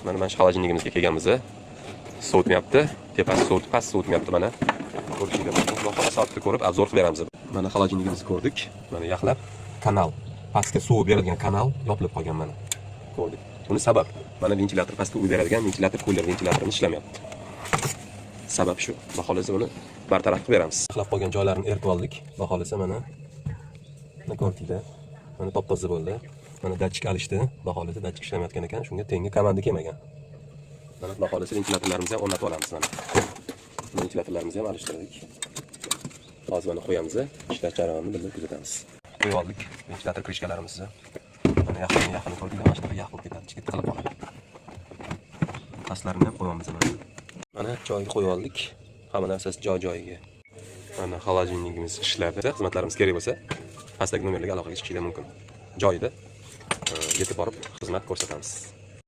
Mana xolajinligimizga kelganmiz. Sovutmayapti. Tepasi sovut, past sovutmayapti mana. Ko'rishingiz mumkin. Xudo soatni ko'rib obzor qilib beramiz. Mana xolajinligimizni ko'rdik. Mana yaxlab kanal, pastga suv berilgan kanal yopilib qolgan mana. Ko'rdik. Buni sabab mana ventilyator pastga uy beradigan ventilyator kooler ventilyatorimiz ishlamayapti. Sabab shu. Baholasa buni bartaraf qilib beramiz. Yaxlab qolgan joylarini eritib oldik. Baholasa mana ko'rdinglar. Mana top-toza bo'ldi. Mana datchik alishdi. Baholasa datchik ishlamayotgan ekan, shunga tengi komanda kelmagan. Mana baholasa ventilatorlarimizni ham o'rnatib olamiz mana. Ventilatorlarimizni ham alishtirdik. Hozir mana qo'yamiz, ishlash jarayonini birga kuzatamiz. Qo'yib oldik ventilator krishkalarimizni. Mana yaqin ko'rdinglar, mana shu yaqin ketadi, chiqib qilib qoladi. Pastlarini ham qo'yamiz mana. Mana joyiga qo'yib oldik. Hamma narsasi joy-joyiga. Mana xolajinligimiz ishladi. Xizmatlarimiz kerak bo'lsa, pastdagi nomerlarga aloqaga chiqishingiz mumkin. Joyida yetib borib xizmat ko'rsatamiz.